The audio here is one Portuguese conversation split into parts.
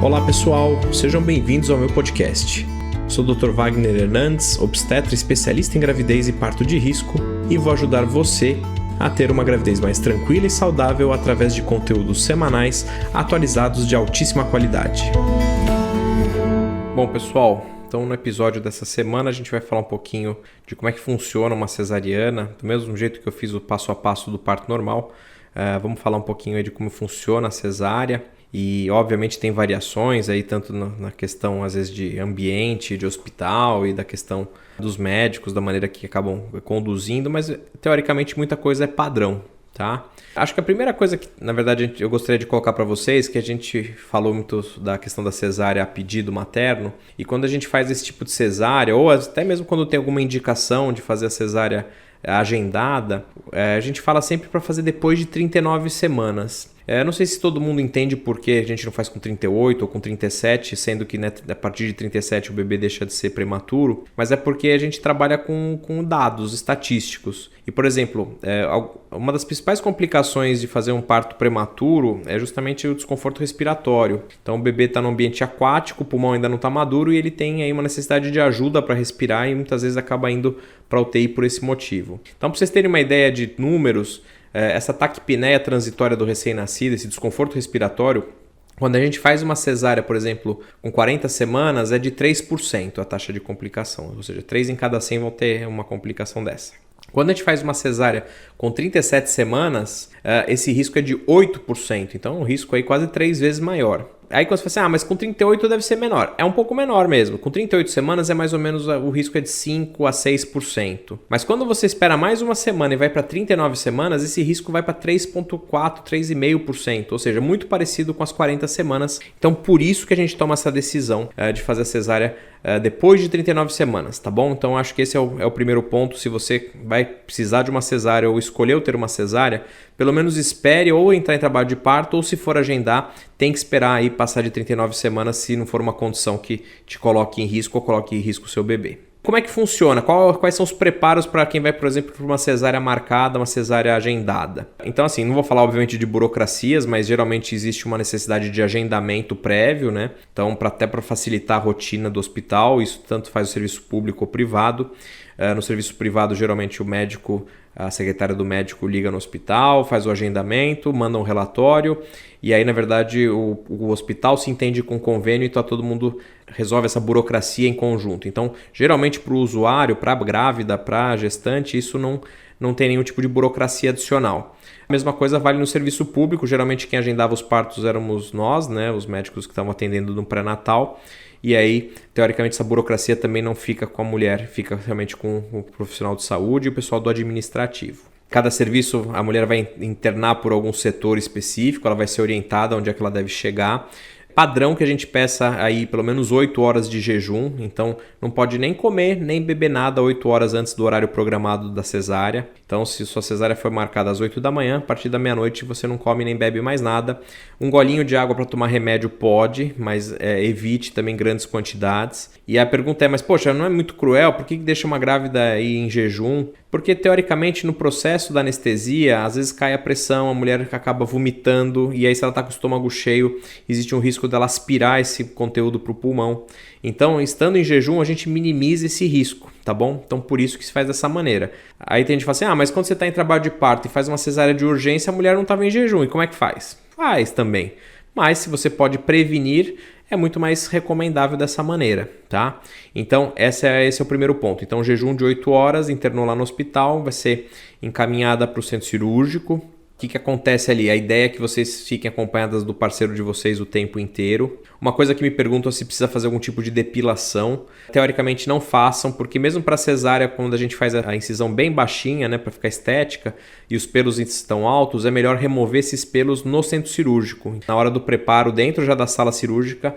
Olá pessoal, sejam bem-vindos ao meu podcast. Sou o Dr. Wagner Hernandes, obstetra especialista em gravidez e parto de risco e vou ajudar você a ter uma gravidez mais tranquila e saudável através de conteúdos semanais atualizados de altíssima qualidade. Bom pessoal, então no episódio dessa semana a gente vai falar um pouquinho de como é que funciona uma cesariana, do mesmo jeito que eu fiz o passo a passo do parto normal. Vamos falar um pouquinho aí de como funciona a cesárea. E obviamente tem variações aí tanto na questão às vezes de ambiente, de hospital e da questão dos médicos, da maneira que acabam conduzindo, mas teoricamente muita coisa é padrão, tá? Acho que a primeira coisa que na verdade eu gostaria de colocar para vocês, que a gente falou muito da questão da cesárea a pedido materno, e quando a gente faz esse tipo de cesárea, ou até mesmo quando tem alguma indicação de fazer a cesárea agendada, a gente fala sempre para fazer depois de 39 semanas. Não sei se todo mundo entende por que a gente não faz com 38 ou com 37, sendo que a partir de 37 o bebê deixa de ser prematuro, mas é porque a gente trabalha com dados estatísticos. E, por exemplo, uma das principais complicações de fazer um parto prematuro é justamente o desconforto respiratório. Então o bebê está no ambiente aquático, o pulmão ainda não está maduro e ele tem aí uma necessidade de ajuda para respirar e muitas vezes acaba indo para a UTI por esse motivo. Então, para vocês terem uma ideia de números, essa taquipneia transitória do recém-nascido, esse desconforto respiratório, quando a gente faz uma cesárea, por exemplo, com 40 semanas, é de 3% a taxa de complicação, ou seja, 3 em cada 100 vão ter uma complicação dessa. Quando a gente faz uma cesárea com 37 semanas, esse risco é de 8%, então o risco é quase 3 vezes maior. Aí quando você fala assim, mas com 38 deve ser menor. É um pouco menor mesmo. Com 38 semanas é mais ou menos o risco é de 5 a 6%. Mas quando você espera mais uma semana e vai para 39 semanas, esse risco vai para 3,4%, 3,5%. Ou seja, muito parecido com as 40 semanas. Então por isso que a gente toma essa decisão de fazer a cesárea depois de 39 semanas, tá bom? Então acho que esse é o primeiro ponto. Se você vai precisar de uma cesárea ou escolheu ter uma cesárea, pelo menos espere ou entrar em trabalho de parto, ou se for agendar, tem que esperar aí passar de 39 semanas se não for uma condição que te coloque em risco ou coloque em risco o seu bebê. Como é que funciona? Quais são os preparos para quem vai, por exemplo, para uma cesárea marcada, uma cesárea agendada? Então, assim, não vou falar, obviamente, de burocracias, mas geralmente existe uma necessidade de agendamento prévio, né? Então, até para facilitar a rotina do hospital, isso tanto faz o serviço público ou privado. No serviço privado, geralmente, o médico, a secretária do médico liga no hospital, faz o agendamento, manda um relatório e aí, na verdade, o hospital se entende com convênio e todo mundo resolve essa burocracia em conjunto. Então, geralmente para o usuário, para a grávida, para a gestante, isso não tem nenhum tipo de burocracia adicional. A mesma coisa vale no serviço público, geralmente quem agendava os partos éramos nós, né, os médicos que estavam atendendo no pré-natal. E aí, teoricamente, essa burocracia também não fica com a mulher, fica realmente com o profissional de saúde e o pessoal do administrativo. Cada serviço, a mulher vai internar por algum setor específico, ela vai ser orientada onde é que ela deve chegar. Padrão que a gente peça aí pelo menos 8 horas de jejum, então não pode nem comer, nem beber nada 8 horas antes do horário programado da cesárea. Então se sua cesárea foi marcada às 8 da manhã, a partir da meia-noite você não come nem bebe mais nada. Um golinho de água para tomar remédio pode, mas evite também grandes quantidades. E a pergunta é, mas poxa, não é muito cruel? Por que deixa uma grávida aí em jejum? Porque teoricamente no processo da anestesia, às vezes cai a pressão, a mulher acaba vomitando e aí se ela está com o estômago cheio, existe um risco dela aspirar esse conteúdo para o pulmão. Então, estando em jejum, a gente minimiza esse risco, tá bom? Então, por isso que se faz dessa maneira. Aí tem gente que fala assim, mas quando você está em trabalho de parto e faz uma cesárea de urgência, a mulher não estava em jejum, e como é que faz? Faz também. Mas se você pode prevenir, é muito mais recomendável dessa maneira, tá? Então, esse é o primeiro ponto. Então, jejum de 8 horas, internou lá no hospital, vai ser encaminhada para o centro cirúrgico. O que acontece ali? A ideia é que vocês fiquem acompanhadas do parceiro de vocês o tempo inteiro. Uma coisa que me perguntam é se precisa fazer algum tipo de depilação. Teoricamente não façam, porque mesmo para cesárea, quando a gente faz a incisão bem baixinha, né, para ficar estética, e os pelos estão altos, é melhor remover esses pelos no centro cirúrgico. Na hora do preparo, dentro já da sala cirúrgica,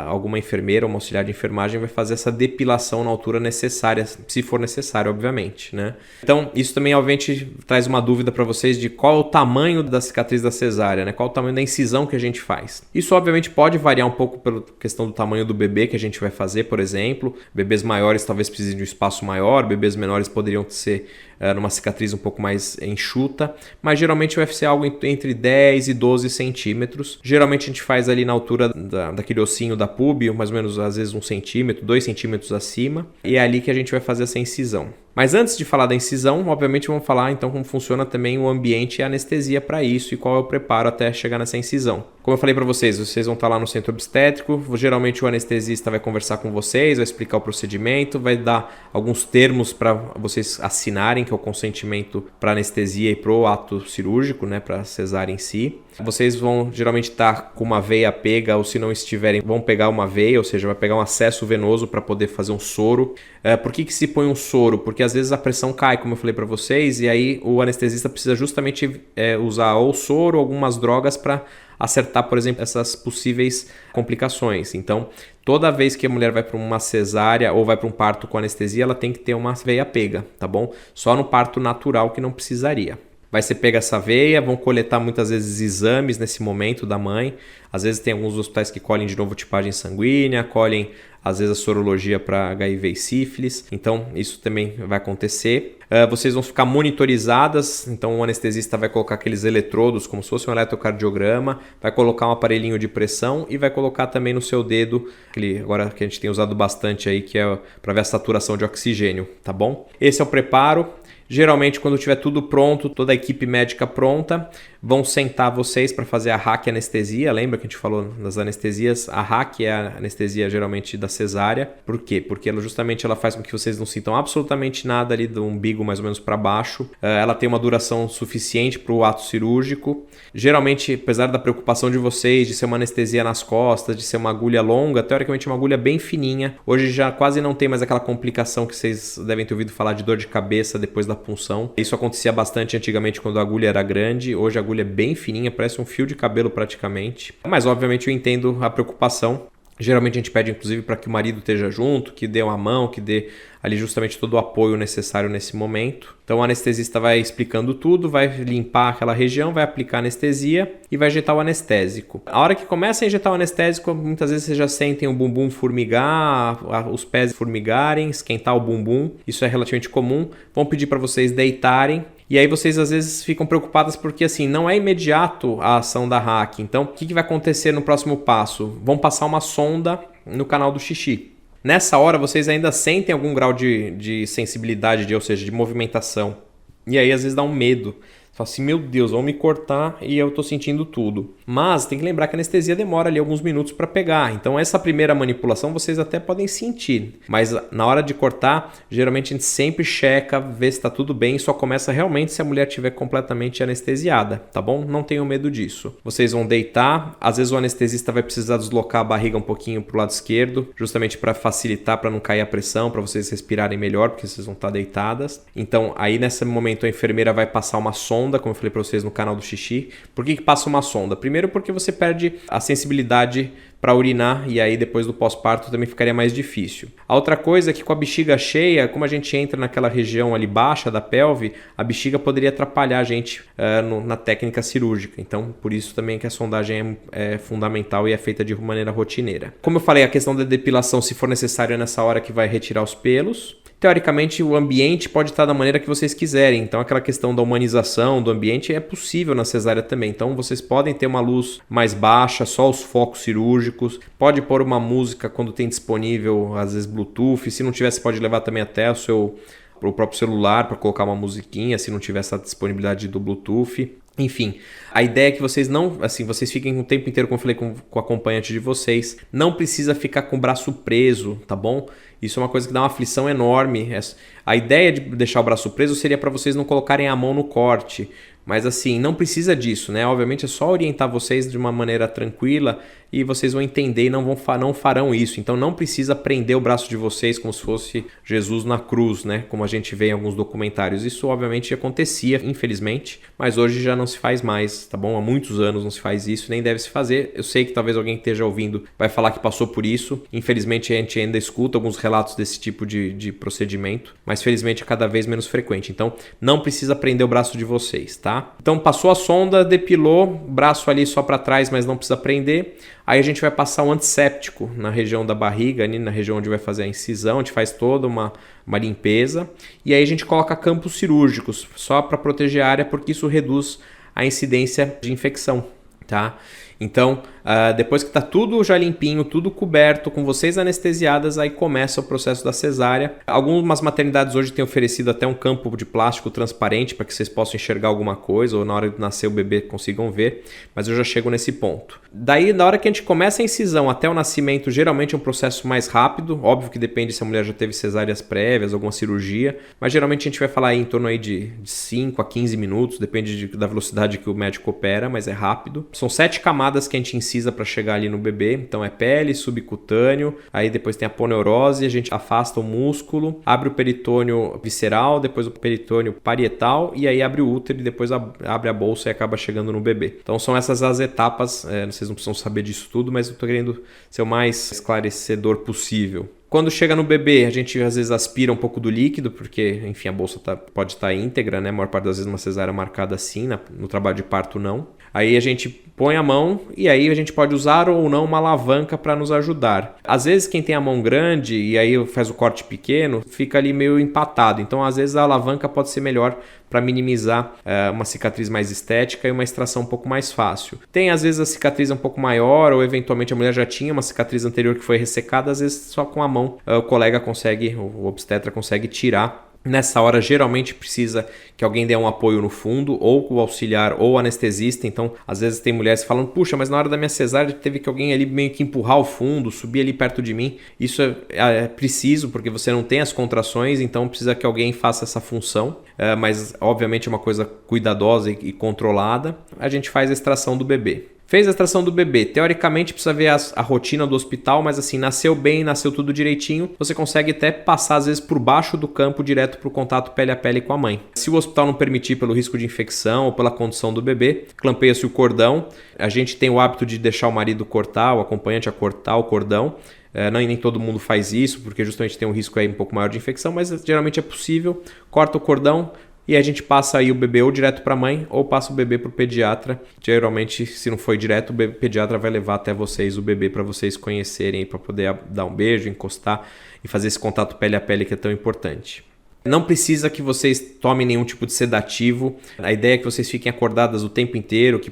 alguma enfermeira ou uma auxiliar de enfermagem vai fazer essa depilação na altura necessária, se for necessário, obviamente, né? Então, isso também, obviamente, traz uma dúvida para vocês de qual é o tamanho da cicatriz da cesárea, né? Qual é o tamanho da incisão que a gente faz. Isso, obviamente, pode variar um pouco pela questão do tamanho do bebê que a gente vai fazer, por exemplo. Bebês maiores talvez precisem de um espaço maior, bebês menores poderiam ser numa cicatriz um pouco mais enxuta, mas geralmente vai ser algo entre 10 e 12 centímetros. Geralmente a gente faz ali na altura daquele ossinho da púbia, mais ou menos às vezes 1 centímetro, 2 centímetros acima, e é ali que a gente vai fazer essa incisão. Mas antes de falar da incisão, obviamente vamos falar então como funciona também o ambiente e a anestesia para isso e qual é o preparo até chegar nessa incisão. Como eu falei para vocês vão estar lá no centro obstétrico, geralmente o anestesista vai conversar com vocês, vai explicar o procedimento, vai dar alguns termos para vocês assinarem, que é o consentimento para anestesia e para o ato cirúrgico, né, para a cesárea em si. Vocês vão geralmente estar com uma veia pega, ou se não estiverem, vão pegar uma veia, ou seja, vai pegar um acesso venoso para poder fazer um soro. Por que se põe um soro? Porque às vezes a pressão cai, como eu falei para vocês, e aí o anestesista precisa justamente usar ou soro ou algumas drogas para acertar, por exemplo, essas possíveis complicações. Então, toda vez que a mulher vai para uma cesárea ou vai para um parto com anestesia, ela tem que ter uma veia pega, tá bom? Só no parto natural que não precisaria. Vai ser pega essa veia, vão coletar muitas vezes exames nesse momento da mãe. Às vezes tem alguns hospitais que colhem de novo tipagem sanguínea, colhem às vezes a sorologia para HIV e sífilis. Então isso também vai acontecer. Vocês vão ficar monitorizadas, então o anestesista vai colocar aqueles eletrodos como se fosse um eletrocardiograma, vai colocar um aparelhinho de pressão e vai colocar também no seu dedo, aquele agora que a gente tem usado bastante aí, que é para ver a saturação de oxigênio, tá bom? Esse é o preparo. Geralmente, quando tiver tudo pronto, toda a equipe médica pronta, vão sentar vocês para fazer a hack anestesia. Lembra que a gente falou das anestesias? A hack é a anestesia geralmente da cesárea. Por quê? Porque ela faz com que vocês não sintam absolutamente nada ali do umbigo mais ou menos para baixo. Ela tem uma duração suficiente para o ato cirúrgico. Geralmente, apesar da preocupação de vocês de ser uma anestesia nas costas, de ser uma agulha longa, teoricamente é uma agulha bem fininha. Hoje já quase não tem mais aquela complicação que vocês devem ter ouvido falar de dor de cabeça depois da punção. Isso acontecia bastante antigamente quando a agulha era grande. Hoje a agulha é bem fininha, parece um fio de cabelo praticamente. Mas obviamente eu entendo a preocupação. Geralmente a gente pede inclusive para que o marido esteja junto, que dê uma mão, que dê ali justamente todo o apoio necessário nesse momento. Então o anestesista vai explicando tudo, vai limpar aquela região, vai aplicar anestesia e vai injetar o anestésico. A hora que começa a injetar o anestésico, muitas vezes vocês já sentem o bumbum formigar, os pés formigarem, esquentar o bumbum. Isso é relativamente comum. Vão pedir para vocês deitarem. E aí vocês às vezes ficam preocupadas porque assim, não é imediato a ação da hack. Então o que vai acontecer no próximo passo? Vão passar uma sonda no canal do xixi. Nessa hora vocês ainda sentem algum grau de sensibilidade, ou seja, de movimentação. E aí às vezes dá um medo. Você fala assim, meu Deus, vão me cortar e eu tô sentindo tudo. Mas tem que lembrar que a anestesia demora ali alguns minutos para pegar. Então essa primeira manipulação vocês até podem sentir. Mas na hora de cortar, geralmente a gente sempre checa, vê se tá tudo bem e só começa realmente se a mulher estiver completamente anestesiada, tá bom? Não tenham medo disso. Vocês vão deitar, às vezes o anestesista vai precisar deslocar a barriga um pouquinho pro lado esquerdo, justamente para facilitar, para não cair a pressão, para vocês respirarem melhor, porque vocês vão estar deitadas. Então aí nesse momento a enfermeira vai passar uma sonda, como eu falei para vocês no canal do xixi. Por que passa uma sonda? Primeiro porque você perde a sensibilidade para urinar e aí depois do pós-parto também ficaria mais difícil. A outra coisa é que com a bexiga cheia, como a gente entra naquela região ali baixa da pelve, a bexiga poderia atrapalhar a gente na técnica cirúrgica. Então, por isso também que a sondagem é fundamental e é feita de maneira rotineira. Como eu falei, a questão da depilação, se for necessário, é nessa hora que vai retirar os pelos. Teoricamente, o ambiente pode estar da maneira que vocês quiserem. Então, aquela questão da humanização do ambiente é possível na cesárea também. Então, vocês podem ter uma luz mais baixa, só os focos cirúrgicos. Pode pôr uma música quando tem disponível, às vezes Bluetooth. Se não tiver, você pode levar também até o próprio celular para colocar uma musiquinha, se não tiver essa disponibilidade do Bluetooth. Enfim, a ideia é que vocês não, assim, vocês fiquem o tempo inteiro, como eu falei, com o acompanhante de vocês. Não precisa ficar com o braço preso, tá bom? Isso é uma coisa que dá uma aflição enorme. A ideia de deixar o braço preso seria para vocês não colocarem a mão no corte. Mas assim, não precisa disso, né? Obviamente é só orientar vocês de uma maneira tranquila e vocês vão entender e não farão isso. Então não precisa prender o braço de vocês como se fosse Jesus na cruz, né? Como a gente vê em alguns documentários. Isso obviamente acontecia, infelizmente, mas hoje já não se faz mais, tá bom? Há muitos anos não se faz isso, nem deve se fazer. Eu sei que talvez alguém que esteja ouvindo vai falar que passou por isso. Infelizmente a gente ainda escuta alguns relatos desse tipo de procedimento, mas felizmente é cada vez menos frequente. Então não precisa prender o braço de vocês, tá? tá? Então passou a sonda, depilou, braço ali só para trás, mas não precisa prender. Aí a gente vai passar um antisséptico na região da barriga, ali na região onde vai fazer a incisão, a gente faz toda uma limpeza. E aí a gente coloca campos cirúrgicos, só para proteger a área, porque isso reduz a incidência de infecção, tá? Então, depois que está tudo já limpinho, tudo coberto, com vocês anestesiadas, aí começa o processo da cesárea. Algumas maternidades hoje têm oferecido até um campo de plástico transparente para que vocês possam enxergar alguma coisa ou na hora de nascer o bebê consigam ver, mas eu já chego nesse ponto. Daí, na hora que a gente começa a incisão até o nascimento, geralmente é um processo mais rápido, óbvio que depende se a mulher já teve cesáreas prévias, alguma cirurgia, mas geralmente a gente vai falar aí em torno aí de 5 a 15 minutos, depende da velocidade que o médico opera, mas é rápido. São 7 camadas que a gente incisa para chegar ali no bebê, então é pele, subcutâneo, aí depois tem a poneurose, a gente afasta o músculo, abre o peritônio visceral, depois o peritônio parietal e aí abre o útero e depois abre a bolsa e acaba chegando no bebê. Então são essas as etapas, vocês não precisam saber disso tudo, mas eu estou querendo ser o mais esclarecedor possível. Quando chega no bebê, a gente às vezes aspira um pouco do líquido, porque, enfim, a bolsa pode estar íntegra, né? A maior parte das vezes uma cesárea marcada assim, no trabalho de parto não. Aí a gente põe a mão e aí a gente pode usar ou não uma alavanca para nos ajudar. Às vezes quem tem a mão grande e aí faz o corte pequeno, fica ali meio empatado. Então às vezes a alavanca pode ser melhor para minimizar uma cicatriz mais estética e uma extração um pouco mais fácil. Tem às vezes a cicatriz um pouco maior ou eventualmente a mulher já tinha uma cicatriz anterior que foi ressecada, às vezes só com a mão o colega consegue, o obstetra consegue tirar. Nessa hora, geralmente precisa que alguém dê um apoio no fundo, ou o auxiliar ou o anestesista. Então, às vezes tem mulheres falando, puxa, mas na hora da minha cesárea teve que alguém ali meio que empurrar o fundo, subir ali perto de mim. Isso é preciso, porque você não tem as contrações, então precisa que alguém faça essa função. Mas, obviamente, é uma coisa cuidadosa e controlada. A gente faz a extração do bebê. Fez a extração do bebê, teoricamente precisa ver a rotina do hospital, mas assim, nasceu bem, nasceu tudo direitinho, você consegue até passar às vezes por baixo do campo direto para o contato pele a pele com a mãe. Se o hospital não permitir pelo risco de infecção ou pela condição do bebê, clampeia-se o cordão. A gente tem o hábito de deixar o marido cortar, o acompanhante a cortar o cordão. Nem todo mundo faz isso, porque justamente tem um risco aí um pouco maior de infecção, mas geralmente é possível. Corta o cordão, e a gente passa aí o bebê ou direto para a mãe ou passa o bebê para o pediatra. Geralmente, se não for direto, o pediatra vai levar até vocês o bebê para vocês conhecerem, para poder dar um beijo, encostar e fazer esse contato pele a pele que é tão importante. Não precisa que vocês tomem nenhum tipo de sedativo. A ideia é que vocês fiquem acordadas o tempo inteiro, que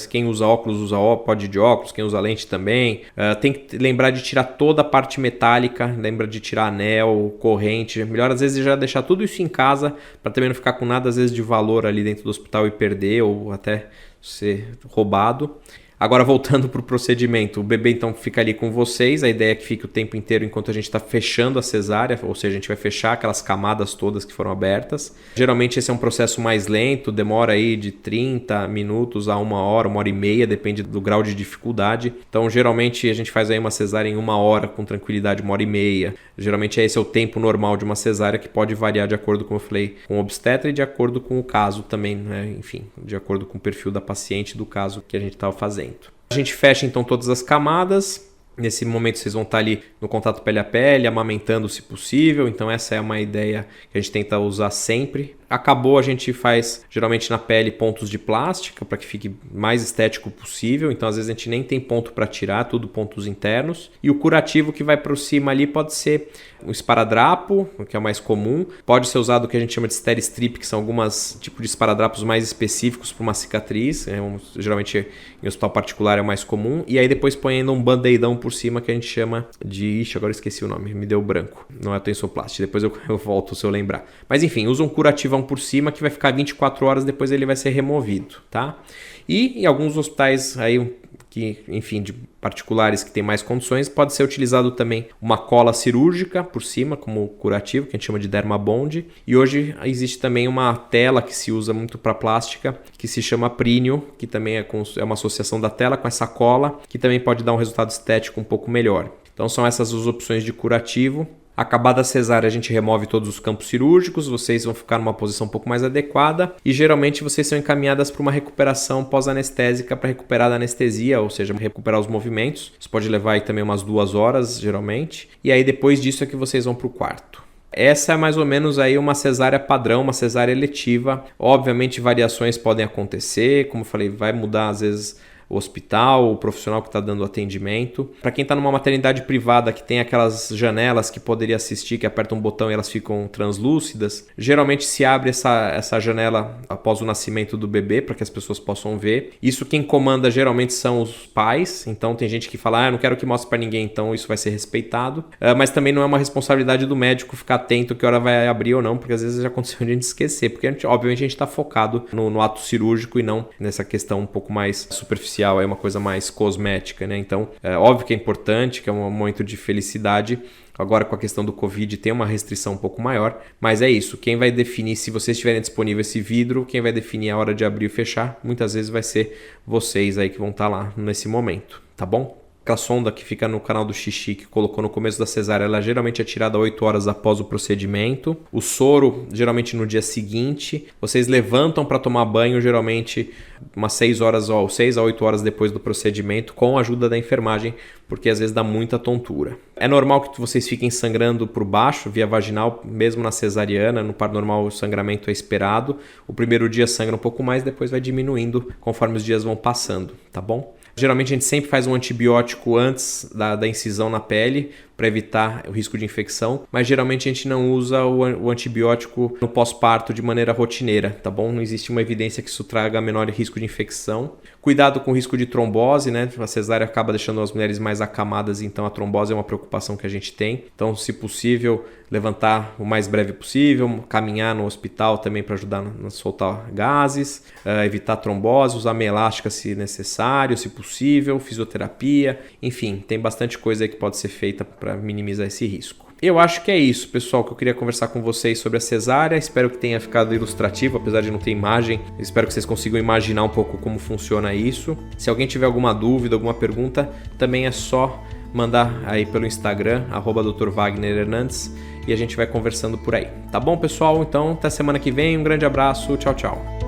quem usa óculos pode ir de óculos, quem usa lente também. Tem que lembrar de tirar toda a parte metálica, lembra de tirar anel, corrente. Melhor às vezes já deixar tudo isso em casa, para também não ficar com nada às vezes de valor ali dentro do hospital e perder ou até ser roubado. Agora voltando para o procedimento, o bebê então fica ali com vocês, a ideia é que fique o tempo inteiro enquanto a gente está fechando a cesárea, ou seja, a gente vai fechar aquelas camadas todas que foram abertas. Geralmente esse é um processo mais lento, demora aí de 30 minutos a 1 hora e meia, depende do grau de dificuldade. Então geralmente a gente faz aí uma cesárea em 1 hora com tranquilidade, 1 hora e meia. Geralmente esse é o tempo normal de uma cesárea, que pode variar de acordo, como eu falei, com o obstetra e de acordo com o caso também, né? Enfim, de acordo com o perfil da paciente do caso que a gente estava fazendo. A gente fecha então todas as camadas. Nesse momento vocês vão estar ali no contato pele a pele, amamentando se possível. Então essa é uma ideia que a gente tenta usar sempre. Acabou, a gente faz geralmente na pele pontos de plástica para que fique mais estético possível. Então às vezes a gente nem tem ponto para tirar, tudo pontos internos. E o curativo que vai por cima ali pode ser um esparadrapo, que é o mais comum. Pode ser usado o que a gente chama de Steri-Strip, que são alguns tipos de esparadrapos mais específicos para uma cicatriz. Geralmente em hospital particular é o mais comum. E aí depois põe ainda um band-aidão por cima que a gente chama de... Ixi, agora esqueci o nome, me deu branco. Não é tensoplast, depois eu volto se eu lembrar. Mas enfim, usa um curativão por cima que vai ficar 24 horas, depois ele vai ser removido, tá? E em alguns hospitais aí que, enfim, de particulares que tem mais condições, pode ser utilizado também uma cola cirúrgica por cima como curativo, que a gente chama de Dermabond. E hoje existe também uma tela que se usa muito para plástica, que se chama Prínio, que também é uma associação da tela com essa cola, que também pode dar um resultado estético um pouco melhor. Então são essas as opções de curativo. Acabada a cesárea, a gente remove todos os campos cirúrgicos, vocês vão ficar numa posição um pouco mais adequada e geralmente vocês são encaminhadas para uma recuperação pós-anestésica para recuperar da anestesia, ou seja, recuperar os movimentos. Isso pode levar aí também umas 2 horas, geralmente. E aí depois disso é que vocês vão para o quarto. Essa é mais ou menos aí uma cesárea padrão, uma cesárea eletiva. Obviamente variações podem acontecer, como eu falei, vai mudar às vezes o hospital, o profissional que está dando atendimento. Para quem está numa maternidade privada que tem aquelas janelas que poderia assistir, que aperta um botão e elas ficam translúcidas, geralmente se abre essa janela após o nascimento do bebê para que as pessoas possam ver. Isso quem comanda geralmente são os pais, então tem gente que fala, eu não quero que mostre para ninguém, então isso vai ser respeitado. Mas também não é uma responsabilidade do médico ficar atento que hora vai abrir ou não, porque às vezes já aconteceu de a gente esquecer, porque obviamente a gente está focado no ato cirúrgico e não nessa questão um pouco mais superficial, é uma coisa mais cosmética, né? Então, é óbvio que é importante, que é um momento de felicidade. Agora, com a questão do Covid, tem uma restrição um pouco maior, mas é isso. Quem vai definir, se vocês tiverem disponível esse vidro, quem vai definir a hora de abrir e fechar, muitas vezes vai ser vocês aí que vão estar lá nesse momento, tá bom? Aquela sonda que fica no canal do xixi que colocou no começo da cesárea, ela geralmente é tirada 8 horas após o procedimento. O soro, geralmente no dia seguinte. Vocês levantam para tomar banho, geralmente umas 6 horas ou 6 a 8 horas depois do procedimento, com a ajuda da enfermagem, porque às vezes dá muita tontura. É normal que vocês fiquem sangrando por baixo, via vaginal, mesmo na cesariana. No parto normal o sangramento é esperado. O primeiro dia sangra um pouco mais, depois vai diminuindo conforme os dias vão passando, tá bom? Geralmente a gente sempre faz um antibiótico antes da incisão na pele para evitar o risco de infecção, mas geralmente a gente não usa o antibiótico no pós-parto de maneira rotineira, tá bom? Não existe uma evidência que isso traga menor risco de infecção. Cuidado com o risco de trombose, né? A cesárea acaba deixando as mulheres mais acamadas, então a trombose é uma preocupação que a gente tem. Então, se possível, levantar o mais breve possível, caminhar no hospital também para ajudar a soltar gases, evitar trombose, usar meia elástica se necessário, se possível, fisioterapia, enfim, tem bastante coisa aí que pode ser feita para minimizar esse risco. Eu acho que é isso, pessoal, que eu queria conversar com vocês sobre a cesárea. Espero que tenha ficado ilustrativo, apesar de não ter imagem. Espero que vocês consigam imaginar um pouco como funciona isso. Se alguém tiver alguma dúvida, alguma pergunta, também é só mandar aí pelo Instagram, @Dr. Wagner Hernandes, e a gente vai conversando por aí. Tá bom, pessoal? Então, até semana que vem. Um grande abraço. Tchau, tchau.